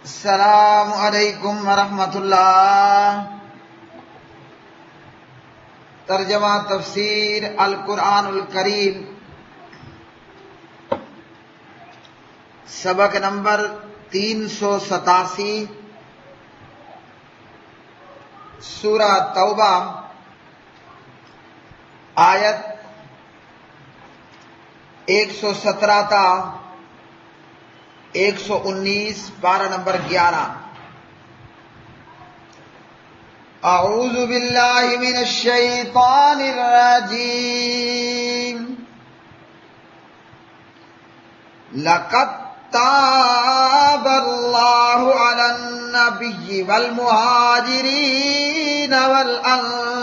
السلام علیکم ورحمۃ اللہ۔ ترجمہ تفسیر القرآن الکریم، سبق نمبر 387، سورہ توبہ، آیت 117 تا 119، پارہ نمبر 11۔ اعوذ باللہ من الشیطان الرجیم۔ لقد تاب اللہ علی النبی والمہاجرین والأنصار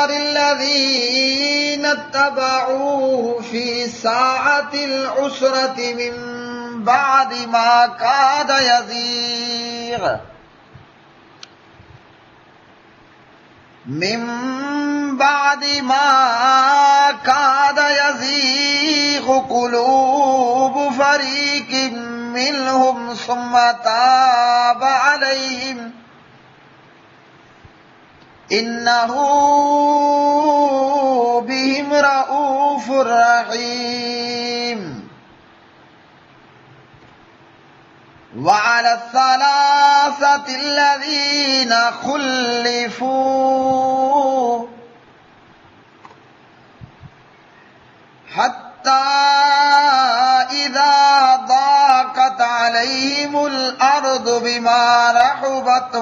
الذين اتبعوه في ساعة العسرة من بعد ما كاد يزيغ قلوب فريق منهم ثم تاب عليهم إنه بهم رؤوف رحيم۔ وعلى الثلاثة الذين خلفوا حتى إذا ضاقت عليهم الأرض بما رحبت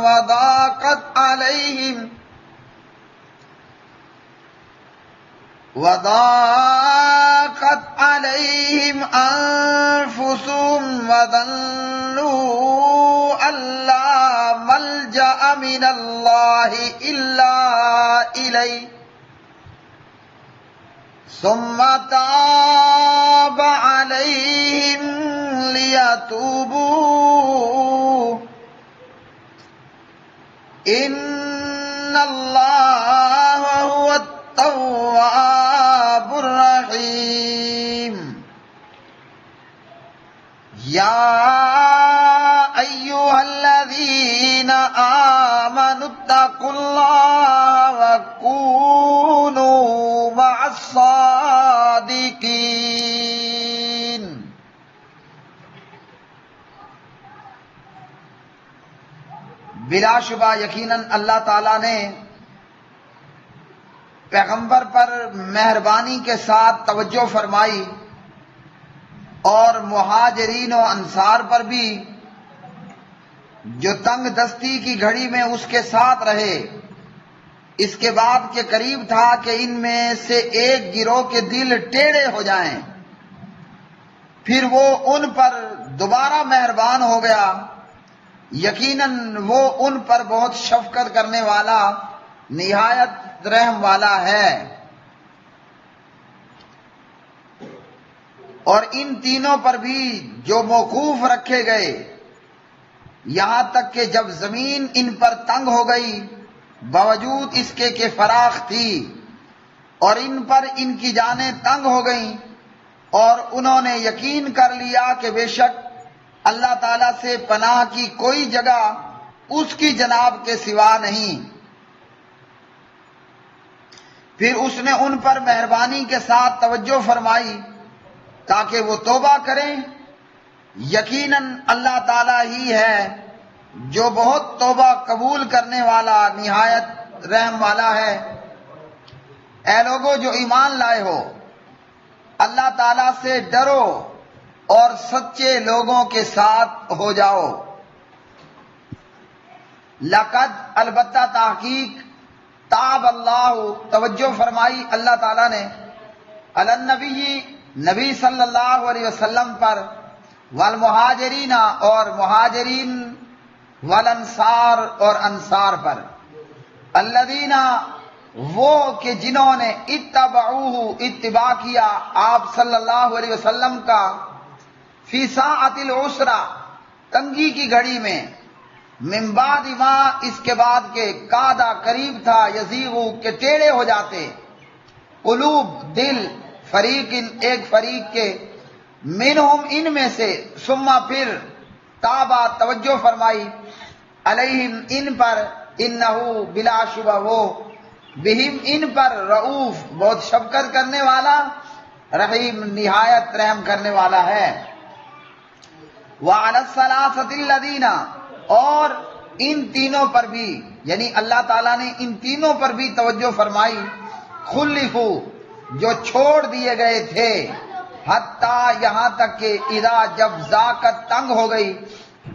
وضاقت عليهم أنفسهم وظنوا أن لا ملجأ من الله إلا إليه ثم تاب عليهم ليتوبوا إن الله هو التواب الرحيم۔ يا أيها الذين آمنوا اتقوا الله وكونوا مع الصادقين۔ بلا شبہ یقیناً اللہ تعالیٰ نے پیغمبر پر مہربانی کے ساتھ توجہ فرمائی اور مہاجرین و انصار پر بھی، جو تنگ دستی کی گھڑی میں اس کے ساتھ رہے، اس کے بعد کے قریب تھا کہ ان میں سے ایک گروہ کے دل ٹیڑھے ہو جائیں، پھر وہ ان پر دوبارہ مہربان ہو گیا۔ یقیناً وہ ان پر بہت شفقت کرنے والا، نہایت رحم والا ہے۔ اور ان تینوں پر بھی جو موقوف رکھے گئے، یہاں تک کہ جب زمین ان پر تنگ ہو گئی، باوجود اس کے کہ فراخ تھی، اور ان پر ان کی جانیں تنگ ہو گئیں، اور انہوں نے یقین کر لیا کہ بے شک اللہ تعالیٰ سے پناہ کی کوئی جگہ اس کی جناب کے سوا نہیں، پھر اس نے ان پر مہربانی کے ساتھ توجہ فرمائی تاکہ وہ توبہ کریں۔ یقیناً اللہ تعالیٰ ہی ہے جو بہت توبہ قبول کرنے والا، نہایت رحم والا ہے۔ اے لوگو جو ایمان لائے ہو، اللہ تعالیٰ سے ڈرو اور سچے لوگوں کے ساتھ ہو جاؤ۔ لقد، البتہ تحقیق، تاب اللہ، توجہ فرمائی اللہ تعالیٰ نے، علی النبی، نبی صلی اللہ علیہ وسلم پر، والمہاجرین، اور مہاجرین، والانصار، اور انصار پر، الذین، وہ کہ جنہوں نے اتبعوہ، اتباع کیا آپ صلی اللہ علیہ وسلم کا، فی ساعت العسرہ، تنگی کی گھڑی میں، من بعد ما، اس کے بعد کے، کادا قریب تھا، یزیغو کہ ٹیڑے ہو جاتے، قلوب دل فریق ایک فریق کے منہم ان میں سے ثم پھر تابا توجہ فرمائی علیہم ان پر انہو بلا شبہ وہ بہم ان پر رؤوف بہت شفقت کرنے والا رحیم نہایت رحم کرنے والا ہے وعلی الثلاثۃ الذین اور ان تینوں پر بھی یعنی اللہ تعالیٰ نے ان تینوں پر بھی توجہ فرمائی خلفو جو چھوڑ دیے گئے تھے حتیٰ یہاں تک کہ اذا جب ذاقت تنگ ہو گئی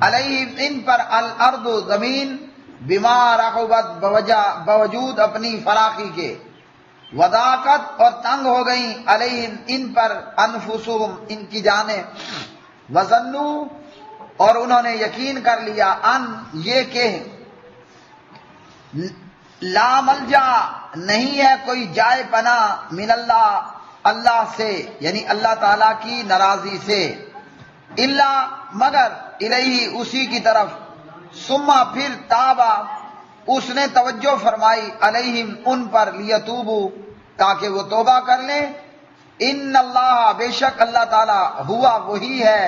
علیہم ان پر الارض زمین بما رحبت بوجود اپنی فراخی کے وضاقت اور تنگ ہو گئیں علیہم ان پر انفسہم ان کی جانیں وظنوا اور انہوں نے یقین کر لیا ان یہ کہ لا ملجا نہیں ہے کوئی جائے پناہ من اللہ اللہ سے یعنی اللہ تعالی کی ناراضی سے الا مگر الیہ اسی کی طرف ثم پھر تابا اس نے توجہ فرمائی علیہم ان پر لیتوبو تاکہ وہ توبہ کر لیں ان اللہ بے شک اللہ تعالی ہوا وہی ہے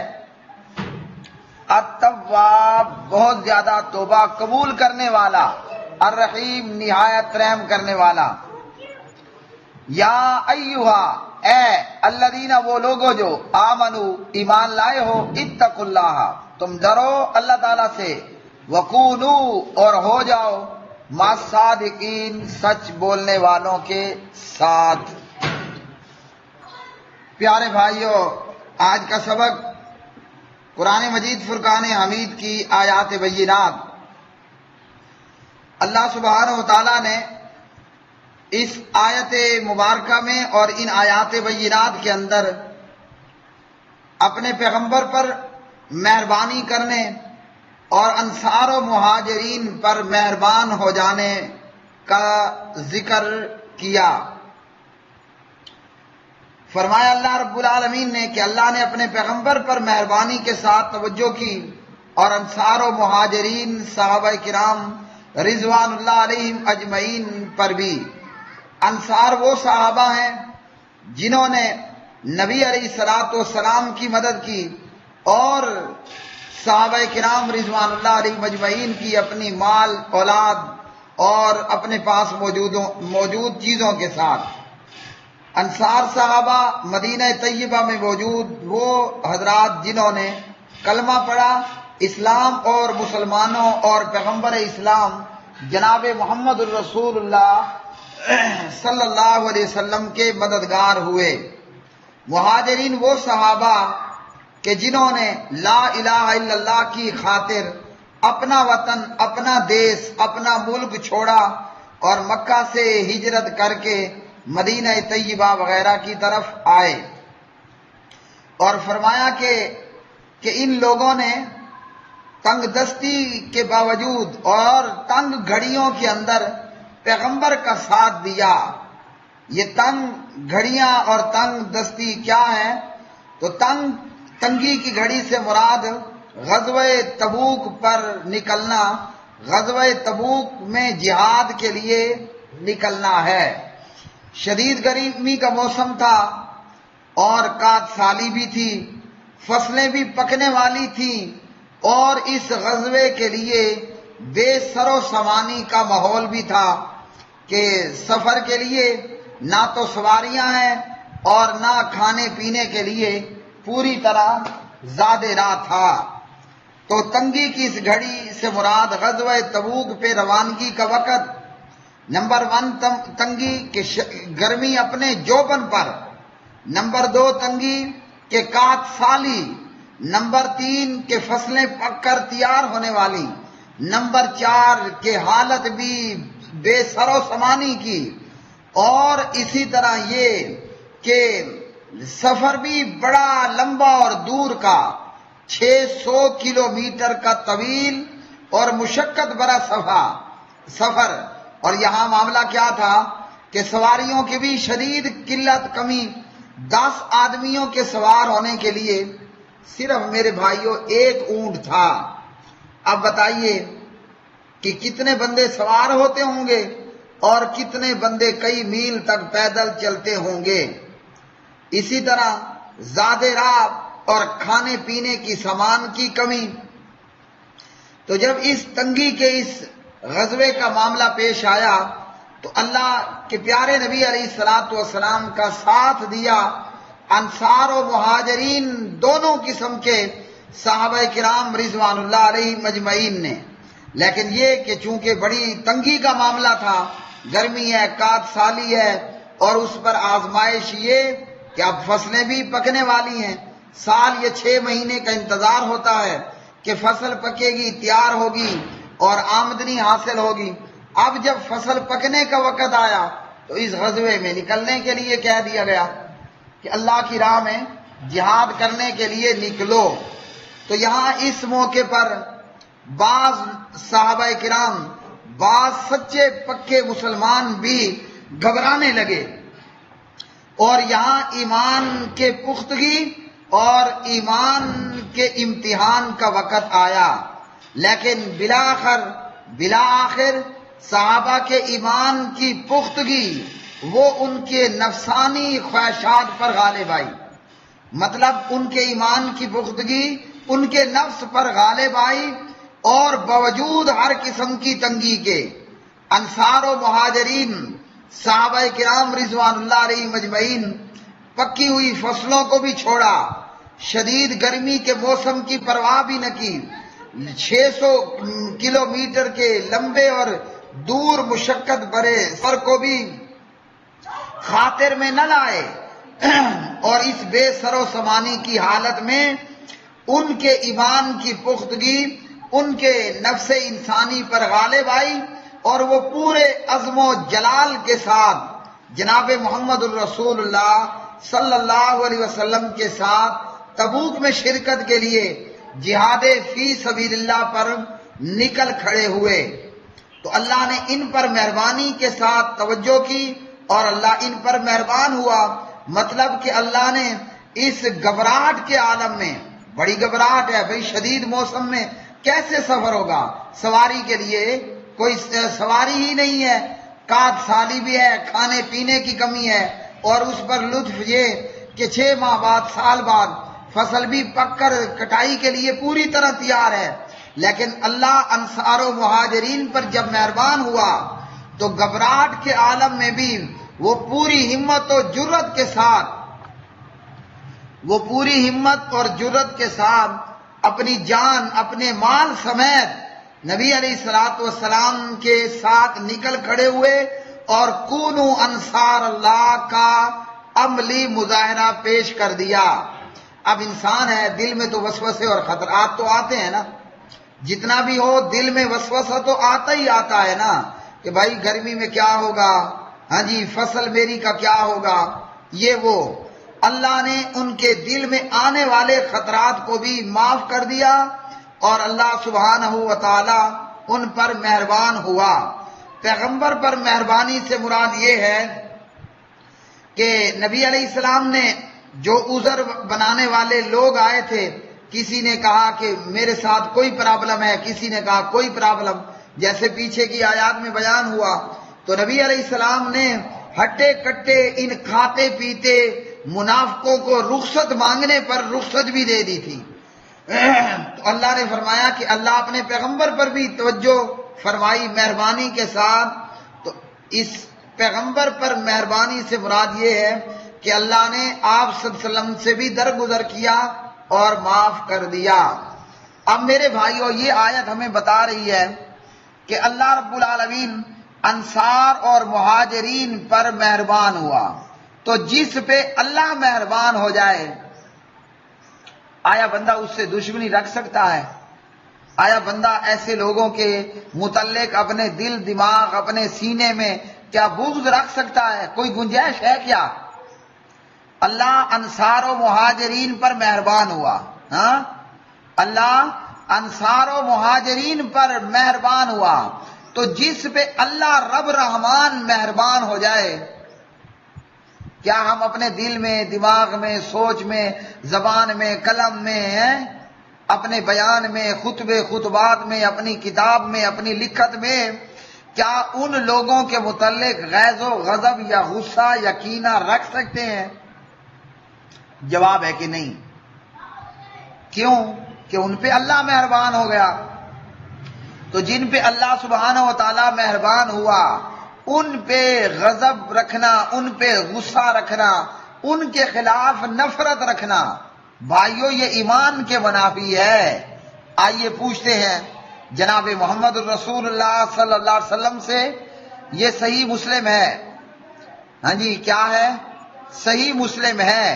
التواب بہت زیادہ توبہ قبول کرنے والا الرحیم نہایت رحم کرنے والا یا ایہا اے الذین وہ لوگو جو آمنو ایمان لائے ہو اتقوا اللہ تم ڈرو اللہ تعالیٰ سے وکونو اور ہو جاؤ مع الصادقین سچ بولنے والوں کے ساتھ پیارے بھائیوں آج کا سبق قرآن مجید فرقان حمید کی آیات بینات اللہ سبحانہ و تعالیٰ نے اس آیت مبارکہ میں اور ان آیات بینات کے اندر اپنے پیغمبر پر مہربانی کرنے اور انصار و مہاجرین پر مہربان ہو جانے کا ذکر کیا فرمایا اللہ رب العالمین نے کہ اللہ نے اپنے پیغمبر پر مہربانی کے ساتھ توجہ کی اور انصار و مہاجرین صحابہ کرام رضوان اللہ علیہم اجمعین پر بھی انصار وہ صحابہ ہیں جنہوں نے نبی علیہ الصلوۃ والسلام کی مدد کی اور صحابہ کرام رضوان اللہ علیہم اجمعین کی اپنی مال اولاد اور اپنے پاس موجود چیزوں کے ساتھ انصار صحابہ مدینہ طیبہ میں موجود وہ حضرات جنہوں نے کلمہ پڑھا اسلام اور مسلمانوں اور پیغمبر اسلام جناب محمد الرسول اللہ صلی اللہ علیہ وسلم کے مددگار ہوئے مہاجرین وہ صحابہ کہ جنہوں نے لا الہ الا اللہ کی خاطر اپنا وطن اپنا دیس اپنا ملک چھوڑا اور مکہ سے ہجرت کر کے مدینہ طیبہ وغیرہ کی طرف آئے اور فرمایا کہ ان لوگوں نے تنگ دستی کے باوجود اور تنگ گھڑیوں کے اندر پیغمبر کا ساتھ دیا یہ تنگ گھڑیاں اور تنگ دستی کیا ہے تو تنگی کی گھڑی سے مراد غزوہ تبوک پر نکلنا غزوہ تبوک میں جہاد کے لیے نکلنا ہے شدید گرمی کا موسم تھا اور کات سالی بھی تھی فصلیں بھی پکنے والی تھیں اور اس غزوے کے لیے بے سر و سامانی کا ماحول بھی تھا کہ سفر کے لیے نہ تو سواریاں ہیں اور نہ کھانے پینے کے لیے پوری طرح زادِ راہ تھا تو تنگی کی اس گھڑی سے مراد غزوہ تبوک پہ روانگی کا وقت نمبر 1 تنگی کہ گرمی اپنے جوبن پر نمبر 2 تنگی کہ کات سالی نمبر 3 کہ فصلیں پک کر تیار ہونے والی نمبر 4 کہ حالت بھی بے سر و سامانی کی اور اسی طرح یہ کہ سفر بھی بڑا لمبا اور دور کا 600 کلومیٹر کا طویل اور مشقت بھرا سفر اور یہاں معاملہ کیا تھا کہ سواریوں کی بھی شدید قلت کمی 10 آدمیوں کے سوار ہونے کے لیے صرف میرے بھائیوں 1 اونٹ تھا اب بتائیے کہ کتنے بندے سوار ہوتے ہوں گے اور کتنے بندے کئی میل تک پیدل چلتے ہوں گے۔ اسی طرح زاد راہ اور کھانے پینے کی سامان کی کمی۔ تو جب اس تنگی کے اس غزوے کا معاملہ پیش آیا تو اللہ کے پیارے نبی علیہ الصلوۃ والسلام کا ساتھ دیا انصار و مہاجرین دونوں قسم کے صحابہ کرام رضوان اللہ علیہ مجمعین نے۔ لیکن یہ کہ چونکہ بڑی تنگی کا معاملہ تھا، گرمی ہے، کات سالی ہے، اور اس پر آزمائش یہ کہ اب فصلیں بھی پکنے والی ہیں، سال یہ 6 مہینے کا انتظار ہوتا ہے کہ فصل پکے گی، تیار ہوگی اور آمدنی حاصل ہوگی۔ اب جب فصل پکنے کا وقت آیا تو اس غزوے میں نکلنے کے لیے کہہ دیا گیا کہ اللہ کی راہ میں جہاد کرنے کے لیے نکلو۔ تو یہاں اس موقع پر بعض صحابہ کرام، بعض سچے پکے مسلمان بھی گھبرانے لگے، اور یہاں ایمان کے پختگی اور ایمان کے امتحان کا وقت آیا۔ لیکن بالآخر صحابہ کے ایمان کی پختگی وہ ان کے نفسانی خواہشات پر غالب آئی، مطلب ان کے ایمان کی پختگی ان کے نفس پر غالب آئی، اور باوجود ہر قسم کی تنگی کے انصار و مہاجرین صحابہ کرام رضوان اللہ علیہ مجمعین پکی ہوئی فصلوں کو بھی چھوڑا، شدید گرمی کے موسم کی پرواہ بھی نہ کی، 600 کلومیٹر کے لمبے اور دور مشقت بھرے سفر کو بھی خاطر میں نہ لائے، اور اس بے سر و سامانی کی حالت میں ان کے ایمان کی پختگی ان کے نفس انسانی پر غالب آئی، اور وہ پورے عزم و جلال کے ساتھ جناب محمد الرسول اللہ صلی اللہ علیہ وسلم کے ساتھ تبوک میں شرکت کے لیے جہاد فی سبیل اللہ پر نکل کھڑے ہوئے۔ تو اللہ نے ان پر مہربانی کے ساتھ توجہ کی اور اللہ ان پر مہربان ہوا، مطلب کہ اللہ نے اس گھبراہٹ کے عالم میں، بڑی گھبراہٹ ہے بھئی، شدید موسم میں کیسے سفر ہوگا، سواری کے لیے کوئی سواری ہی نہیں ہے، کات سالی بھی ہے، کھانے پینے کی کمی ہے، اور اس پر لطف یہ کہ 6 ماہ بعد، سال بعد فصل بھی پک کر کٹائی کے لیے پوری طرح تیار ہے۔ لیکن اللہ انصار و مہاجرین پر جب مہربان ہوا تو گھبراہٹ کے عالم میں بھی وہ پوری ہمت اور جرت کے ساتھ اپنی جان، اپنے مال سمیت نبی علیہ الصلوۃ والسلام کے ساتھ نکل کھڑے ہوئے، اور کونو انصار اللہ کا عملی مظاہرہ پیش کر دیا۔ اب انسان ہے، دل میں تو وسوسے اور خطرات تو آتے ہیں نا، جتنا بھی ہو دل میں وسوسہ تو آتا ہی آتا ہے نا، کہ بھائی گرمی میں کیا ہوگا، ہاں جی فصل میری کا کیا ہوگا، یہ وہ۔ اللہ نے ان کے دل میں آنے والے خطرات کو بھی معاف کر دیا، اور اللہ سبحانہ و تعالی ان پر مہربان ہوا۔ پیغمبر پر مہربانی سے مراد یہ ہے کہ نبی علیہ السلام نے جو عذر بنانے والے لوگ آئے تھے، کسی نے کہا کہ میرے ساتھ کوئی پرابلم ہے، کسی نے کہا کوئی پرابلم، جیسے پیچھے کی آیات میں بیان ہوا، تو نبی علیہ السلام نے ہٹے کٹے ان کھاتے پیتے منافقوں کو رخصت مانگنے پر رخصت بھی دے دی تھی۔ تو اللہ نے فرمایا کہ اللہ اپنے پیغمبر پر بھی توجہ فرمائی مہربانی کے ساتھ۔ تو اس پیغمبر پر مہربانی سے مراد یہ ہے کہ اللہ نے آپ صلی اللہ علیہ وسلم سے بھی درگزر کیا اور معاف کر دیا۔ اب میرے بھائیوں، یہ آیت ہمیں بتا رہی ہے کہ اللہ رب العالمین انصار اور مہاجرین پر مہربان ہوا، تو جس پہ اللہ مہربان ہو جائے، آیا بندہ اس سے دشمنی رکھ سکتا ہے؟ آیا بندہ ایسے لوگوں کے متعلق اپنے دل دماغ اپنے سینے میں کیا بغض رکھ سکتا ہے؟ کوئی گنجائش ہے کیا؟ اللہ انصار و مہاجرین پر مہربان ہوا، ہاں اللہ انصار و مہاجرین پر مہربان ہوا، تو جس پہ اللہ رب رحمان مہربان ہو جائے، کیا ہم اپنے دل میں، دماغ میں، سوچ میں، زبان میں، قلم میں، اپنے بیان میں، خطبات میں، اپنی کتاب میں، اپنی لکھت میں کیا ان لوگوں کے متعلق غیظ و غضب یا غصہ یا کینہ رکھ سکتے ہیں؟ جواب ہے کہ نہیں۔ کیوں؟ کہ ان پہ اللہ مہربان ہو گیا۔ تو جن پہ اللہ سبحانہ و تعالیٰ مہربان ہوا ان پہ غضب رکھنا، ان پہ غصہ رکھنا، ان کے خلاف نفرت رکھنا، بھائیو یہ ایمان کے منافی ہے۔ آئیے پوچھتے ہیں جناب محمد الرسول اللہ صلی اللہ علیہ وسلم سے، یہ صحیح مسلم ہے، ہاں جی کیا ہے؟ صحیح مسلم ہے۔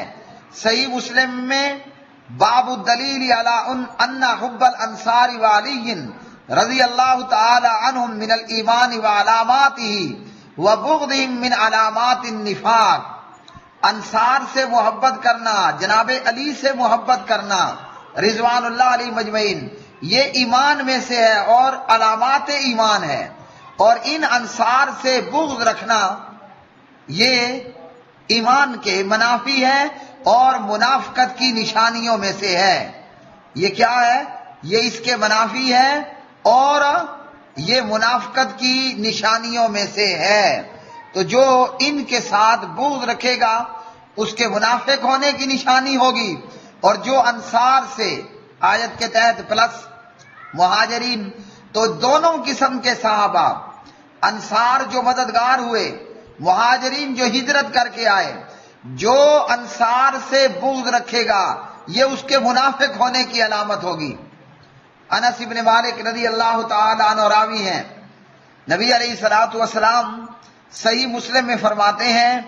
صحیح مسلم میں باب الدلیل علی ان حب الانصار وعلی رضی اللہ تعالی عنہم من الایمان وعلاماتہ وبغضہم من علامات النفاق، انصار سے محبت کرنا، جناب علی سے محبت کرنا رضوان اللہ علیہ مجمعین، یہ ایمان میں سے ہے اور علامات ایمان ہے، اور ان انصار سے بغض رکھنا یہ ایمان کے منافی ہے اور منافقت کی نشانیوں میں سے ہے۔ یہ کیا ہے؟ یہ اس کے منافی ہے اور یہ منافقت کی نشانیوں میں سے ہے۔ تو جو ان کے ساتھ بغض رکھے گا اس کے منافق ہونے کی نشانی ہوگی، اور جو انصار سے آیت کے تحت پلس مہاجرین، تو دونوں قسم کے صحابہ، انصار جو مددگار ہوئے، مہاجرین جو ہجرت کر کے آئے، جو انصار سے بغض رکھے گا یہ اس کے منافق ہونے کی علامت ہوگی۔ انس بن مالک رضی اللہ تعالی عنہ راوی ہیں، نبی علیہ الصلوۃ والسلام صحیح مسلم میں فرماتے ہیں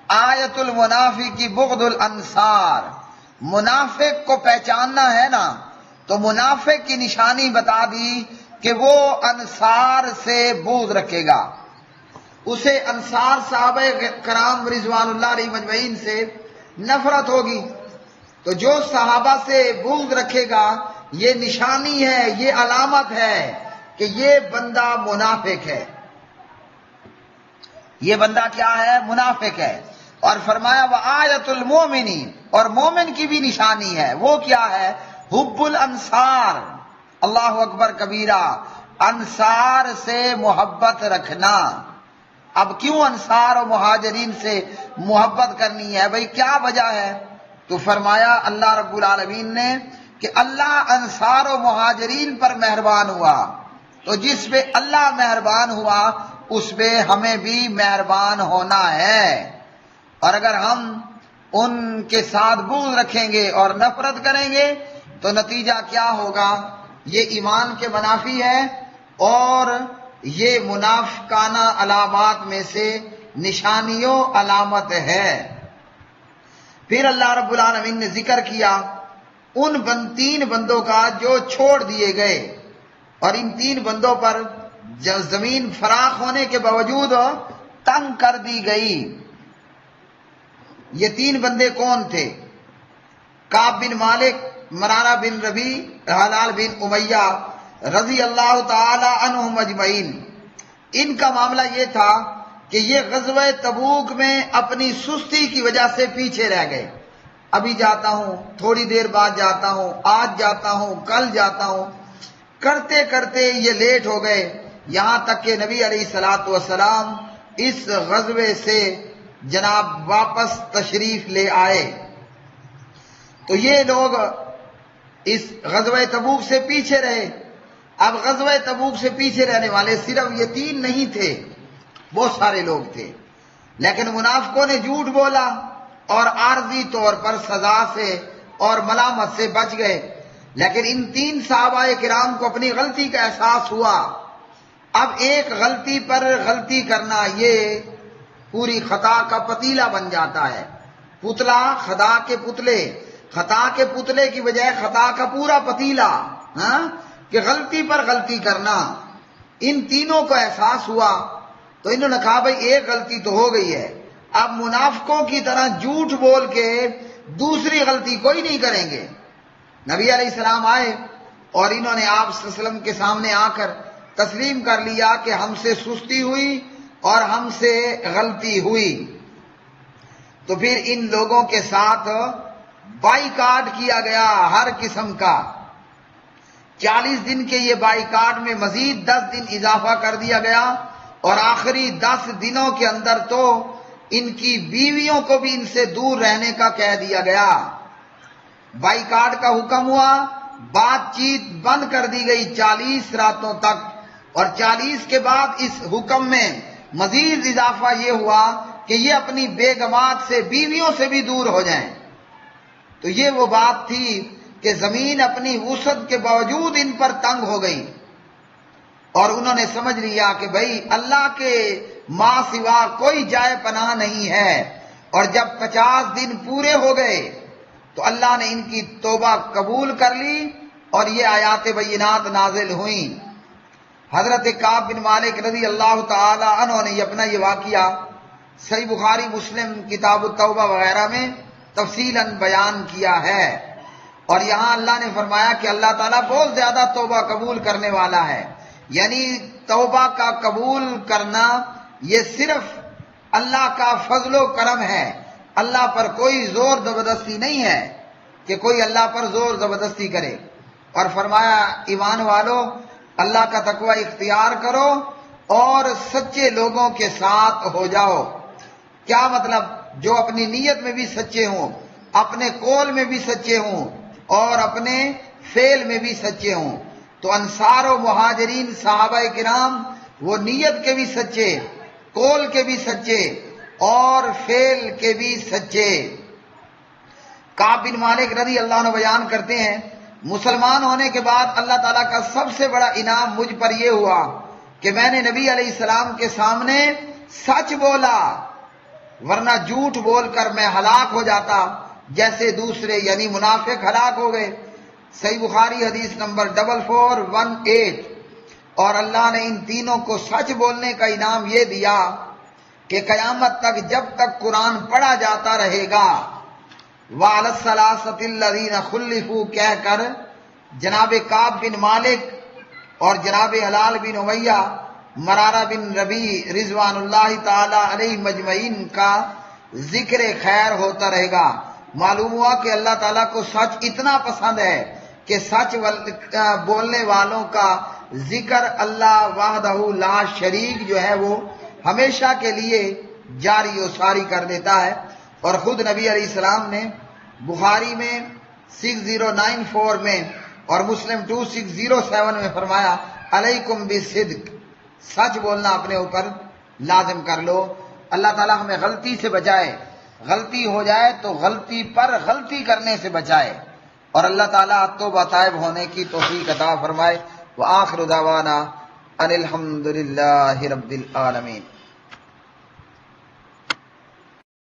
آیت المنافق بغض الانصار، منافق کو پہچاننا ہے نا تو منافق کی نشانی بتا دی کہ وہ انصار سے بغض رکھے گا، اسے انصار صحابہ کرام رضوان اللہ علیہ مجمعین سے نفرت ہوگی۔ تو جو صحابہ سے بغض رکھے گا یہ نشانی ہے، یہ علامت ہے کہ یہ بندہ منافق ہے، یہ بندہ کیا ہے؟ منافق ہے۔ اور فرمایا وآیت المومن، اور مومن کی بھی نشانی ہے، وہ کیا ہے؟ حب الانصار، اللہ اکبر کبیرہ، انصار سے محبت رکھنا۔ اب کیوں انصار و مہاجرین سے محبت کرنی ہے بھئی، کیا وجہ ہے؟ تو فرمایا اللہ رب العالمین نے کہ اللہ انصار و مہاجرین پر مہربان ہوا، تو جس پہ اللہ مہربان ہوا اس پہ ہمیں بھی مہربان ہونا ہے، اور اگر ہم ان کے ساتھ بغض رکھیں گے اور نفرت کریں گے تو نتیجہ کیا ہوگا؟ یہ ایمان کے منافی ہے اور یہ منافقانہ علامات میں سے نشانیوں علامت ہے۔ پھر اللہ رب العالمین نے ذکر کیا ان تین بندوں کا جو چھوڑ دیے گئے، اور ان تین بندوں پر زمین فراخ ہونے کے باوجود تنگ کر دی گئی۔ یہ تین بندے کون تھے؟ کعب بن مالک، مرارہ بن ربیع، ہلال بن امیہ رضی اللہ تعالی عنہم اجمعین۔ ان کا معاملہ یہ تھا کہ یہ غزوہ تبوک میں اپنی سستی کی وجہ سے پیچھے رہ گئے، ابھی جاتا ہوں، تھوڑی دیر بعد جاتا ہوں، آج جاتا ہوں، کل جاتا ہوں، کرتے کرتے یہ لیٹ ہو گئے، یہاں تک کہ نبی علیہ الصلوۃ والسلام اس غزوے سے جناب واپس تشریف لے آئے۔ تو یہ لوگ اس غزوہ تبوک سے پیچھے رہے۔ اب غزوہ تبوک سے پیچھے رہنے والے صرف یہ تین نہیں تھے، بہت سارے لوگ تھے، لیکن منافقوں نے جھوٹ بولا اور عارضی طور پر سزا سے اور ملامت سے بچ گئے۔ لیکن ان تین صحابہ کرام کو اپنی غلطی کا احساس ہوا۔ اب ایک غلطی پر غلطی کرنا یہ پوری خطا کا پتیلا بن جاتا ہے، پتلا خطا کے پتلے، خطا کے پتلے کی بجائے خطا کا پورا پتیلا، کہ غلطی پر غلطی کرنا۔ ان تینوں کو احساس ہوا تو انہوں نے کہا بھئی ایک غلطی تو ہو گئی ہے، اب منافقوں کی طرح جھوٹ بول کے دوسری غلطی کوئی نہیں کریں گے۔ نبی علیہ السلام آئے اور انہوں نے آپ صلی اللہ علیہ وسلم کے سامنے آ کر تسلیم کر لیا کہ ہم سے سستی ہوئی اور ہم سے غلطی ہوئی۔ تو پھر ان لوگوں کے ساتھ بائیکاٹ کیا گیا ہر قسم کا۔ 40 دن کے یہ بائیکاٹ میں مزید 10 دن اضافہ کر دیا گیا اور آخری 10 دنوں کے اندر تو ان کی بیویوں کو بھی ان سے دور رہنے کا کہہ دیا گیا، بائیکاٹ کا حکم ہوا، بات چیت بند کر دی گئی 40 راتوں تک، اور 40 کے بعد اس حکم میں مزید اضافہ یہ ہوا کہ یہ اپنی بیگمات سے، بیویوں سے بھی دور ہو جائیں۔ تو یہ وہ بات تھی کہ زمین اپنی وسعت کے باوجود ان پر تنگ ہو گئی، اور انہوں نے سمجھ لیا کہ بھئی اللہ کے ماں سوا کوئی جائے پناہ نہیں ہے۔ اور جب 50 دن پورے ہو گئے تو اللہ نے ان کی توبہ قبول کر لی اور یہ آیات بینات نازل ہوئیں۔ حضرت کعب بن مالک رضی اللہ تعالی عنہ نے اپنا یہ واقعہ صحیح بخاری، مسلم، کتاب التوبہ وغیرہ میں تفصیلاً بیان کیا ہے، اور یہاں اللہ نے فرمایا کہ اللہ تعالیٰ بہت زیادہ توبہ قبول کرنے والا ہے۔ یعنی توبہ کا قبول کرنا یہ صرف اللہ کا فضل و کرم ہے، اللہ پر کوئی زور زبردستی نہیں ہے کہ کوئی اللہ پر زور زبردستی کرے۔ اور فرمایا ایمان والو اللہ کا تقوی اختیار کرو اور سچے لوگوں کے ساتھ ہو جاؤ۔ کیا مطلب؟ جو اپنی نیت میں بھی سچے ہوں، اپنے قول میں بھی سچے ہوں اور اپنے فعل میں بھی سچے ہوں۔ تو انصار و مہاجرین صحابہ کرام وہ نیت کے بھی سچے، قول کے بھی سچے اور فعل کے بھی سچے۔ کعب بن مالک رضی اللہ عنہ بیان کرتے ہیں، مسلمان ہونے کے بعد اللہ تعالیٰ کا سب سے بڑا انعام مجھ پر یہ ہوا کہ میں نے نبی علیہ السلام کے سامنے سچ بولا، ورنہ جھوٹ بول کر میں ہلاک ہو جاتا جیسے دوسرے یعنی منافق ہلاک ہو گئے۔ صحیح بخاری حدیث نمبر 4418۔ اور اللہ نے ان تینوں کو سچ بولنے کا انعام یہ دیا کہ قیامت تک جب تک قرآن پڑھا جاتا رہے گا وَعَلَى الثَّلَاثَةِ الَّذِينَ خُلِّفُوا کہہ کر جناب کعب بن مالک اور جناب ہلال بن امیہ، مرارہ بن ربیع رضوان اللہ تعالی علیہ مجمعین کا ذکر خیر ہوتا رہے گا۔ معلوم ہوا کہ اللہ تعالیٰ کو سچ اتنا پسند ہے کہ سچ بولنے والوں کا ذکر اللہ وحدہ لا شریک جو ہے وہ ہمیشہ کے لیے جاری و ساری کر دیتا ہے۔ اور خود نبی علیہ السلام نے بخاری میں 6094 میں اور مسلم 2607 میں فرمایا علیکم بالصدق، سچ بولنا اپنے اوپر لازم کر لو۔ اللہ تعالیٰ ہمیں غلطی سے بچائے، غلطی ہو جائے تو غلطی پر غلطی کرنے سے بچائے، اور اللہ تعالیٰ توبہ تائب ہونے کی توفیق عطا فرمائے۔ وآخر دعوانا ان الحمد للہ رب العالمین۔